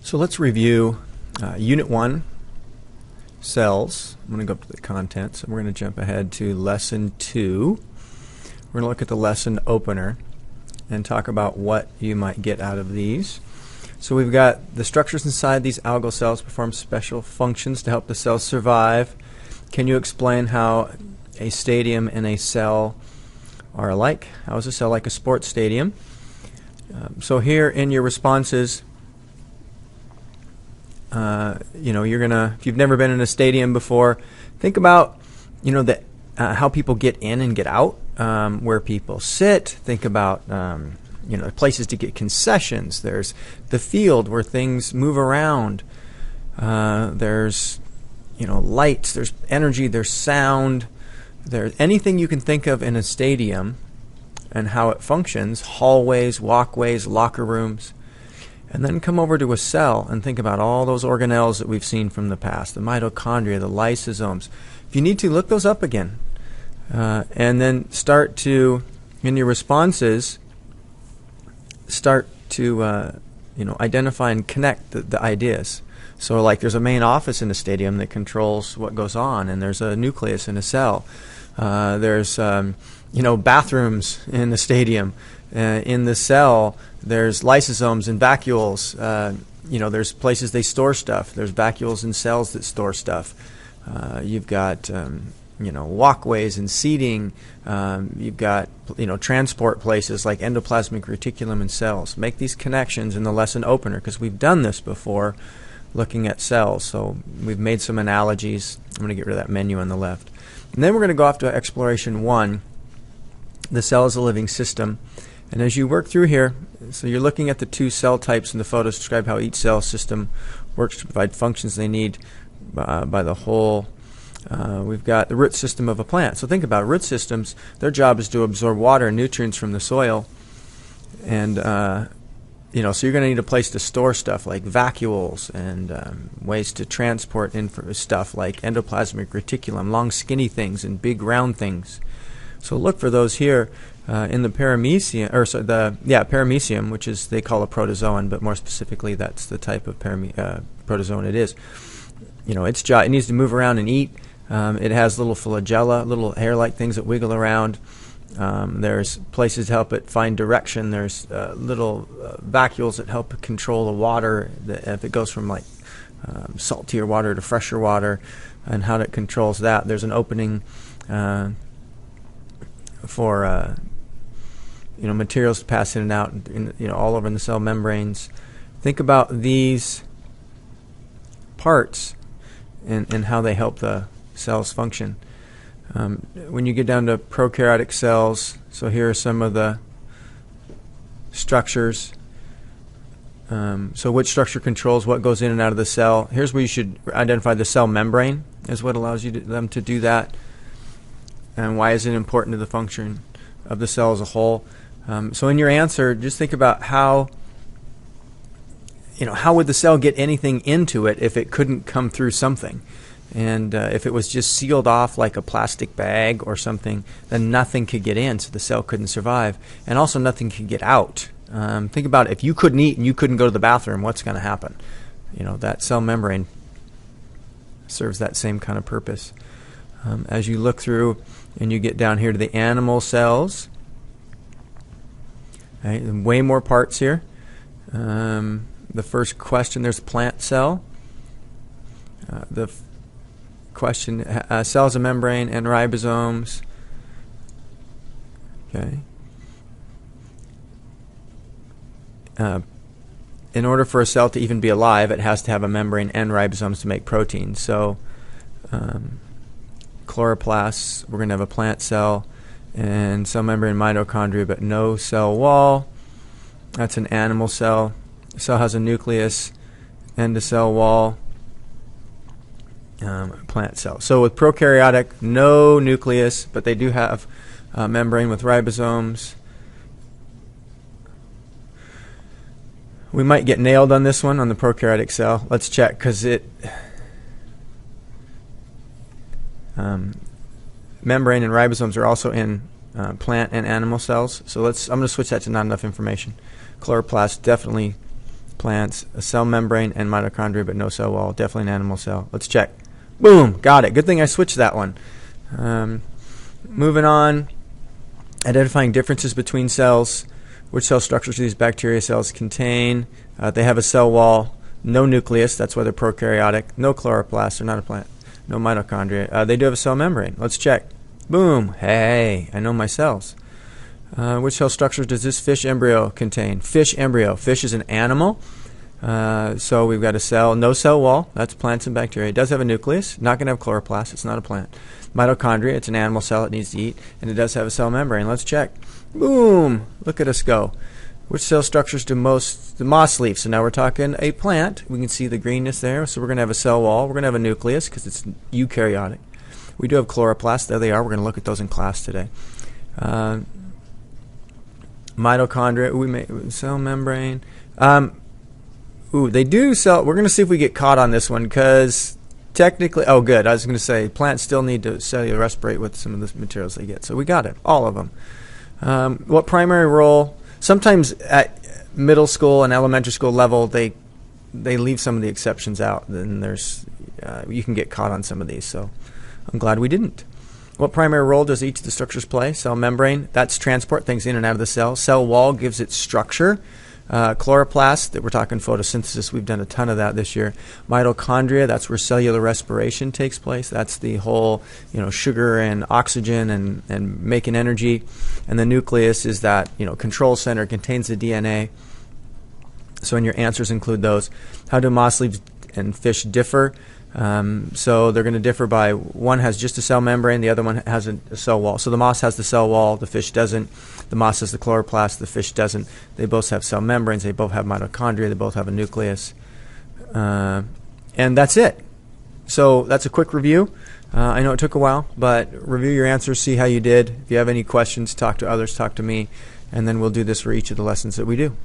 So let's review Unit 1, cells. I'm going to go up to the contents, and we're going to jump ahead to Lesson 2. We're going to look at the lesson opener and talk about what you might get out of these. So we've got the structures inside these algal cells perform special functions to help the cells survive. Can you explain how a stadium and a cell are alike? How is a cell like a sports stadium? So here in your responses, you're gonna, if you've never been in a stadium before, think about, how people get in and get out, where people sit. Think about, places to get concessions. There's the field where things move around. There's, lights. There's energy. There's sound. There's anything you can think of in a stadium and how it functions. Hallways, walkways, locker rooms. And then come over to a cell and think about all those organelles that we've seen from the past, the mitochondria, the lysosomes. If you need to, look those up again. And then start to, in your responses, start to identify and connect the ideas. So like there's a main office in a stadium that controls what goes on, and there's a nucleus in a cell. There's bathrooms in the stadium. In the cell, there's lysosomes and vacuoles. There's places they store stuff. There's vacuoles in cells that store stuff. You've got walkways and seating. You've got transport places like endoplasmic reticulum in cells. Make these connections in the lesson opener, because we've done this before looking at cells. So we've made some analogies. I'm going to get rid of that menu on the left. And then we're going to go off to exploration 1. The cell is a living system. And as you work through here, so you're looking at the 2 cell types in the photos, describe how each cell system works to provide functions they need by the whole. We've got the root system of a plant. So think about it. Root systems, their job is to absorb water and nutrients from the soil. And, so you're going to need a place to store stuff like vacuoles and ways to transport stuff like endoplasmic reticulum, long skinny things and big round things. So look for those here in the paramecium, paramecium, which is they call a protozoan, but more specifically, that's the type of protozoan it is. Its job, it needs to move around and eat. It has little flagella, little hair-like things that wiggle around. There's places to help it find direction. There's little vacuoles that help control the water, if it goes from like saltier water to fresher water, and how it controls that. There's an opening for materials to pass in and out, all over in the cell membranes. Think about these parts and how they help the cells function. When you get down to prokaryotic cells, so here are some of the structures. So which structure controls what goes in and out of the cell? Here's where you should identify the cell membrane is what allows them to do that. And why is it important to the function of the cell as a whole? So in your answer, just think about how would the cell get anything into it if it couldn't come through something? And if it was just sealed off like a plastic bag or something, then nothing could get in, so the cell couldn't survive. And also nothing could get out. Think about it. If you couldn't eat and you couldn't go to the bathroom, what's going to happen? That cell membrane serves that same kind of purpose. As you look through and you get down here to the animal cells, right, way more parts here. The first question, there's a plant cell. The question, cells of membrane and ribosomes. Okay. In order for a cell to even be alive, it has to have a membrane and ribosomes to make proteins. So chloroplasts, we're going to have a plant cell and cell membrane mitochondria, but no cell wall. That's an animal cell. The cell has a nucleus and a cell wall. Plant cell. So with prokaryotic, no nucleus, but they do have a membrane with ribosomes. We might get nailed on this one on the prokaryotic cell. Let's check, because membrane and ribosomes are also in plant and animal cells. So I'm going to switch that to not enough information. Chloroplast, definitely plants, a cell membrane and mitochondria, but no cell wall. Definitely an animal cell. Let's check. Boom, got it. Good thing I switched that one. Moving on, identifying differences between cells. Which cell structures do these bacteria cells contain? They have a cell wall, no nucleus, that's why they're prokaryotic, no chloroplast, they're not a plant, no mitochondria. They do have a cell membrane. Let's check. Boom, hey, I know my cells. Which cell structures does this fish embryo contain? Fish embryo. Fish is an animal. So we've got a cell, no cell wall. That's plants and bacteria. It does have a nucleus. Not going to have chloroplast. It's not a plant. Mitochondria. It's an animal cell. It needs to eat. And it does have a cell membrane. Let's check. Boom. Look at us go. Which cell structures do most? The moss leaf. So now we're talking a plant. We can see the greenness there. So we're going to have a cell wall. We're going to have a nucleus because it's eukaryotic. We do have chloroplasts. There they are. We're going to look at those in class today. Mitochondria. We may cell membrane. They do cell. We're going to see if we get caught on this one because technically, oh, good. I was going to say plants still need to cellular respirate with some of the materials they get. So we got it, all of them. What primary role? Sometimes at middle school and elementary school level, they leave some of the exceptions out. Then there's you can get caught on some of these. So I'm glad we didn't. What primary role does each of the structures play? Cell membrane, that's transport things in and out of the cell. Cell wall gives it structure. Chloroplast, that we're talking photosynthesis, we've done a ton of that this year. Mitochondria, that's where cellular respiration takes place. That's the whole, sugar and oxygen and making energy. And the nucleus is that, control center, contains the DNA. So in your answers include those. How do moss leaves and fish differ? So they're going to differ by one has just a cell membrane, the other one has a cell wall. So the moss has the cell wall, the fish doesn't. The moss has the chloroplast, the fish doesn't. They both have cell membranes, they both have mitochondria, they both have a nucleus. And that's it. So that's a quick review. I know it took a while, but review your answers, see how you did. If you have any questions, talk to others, talk to me, and then we'll do this for each of the lessons that we do.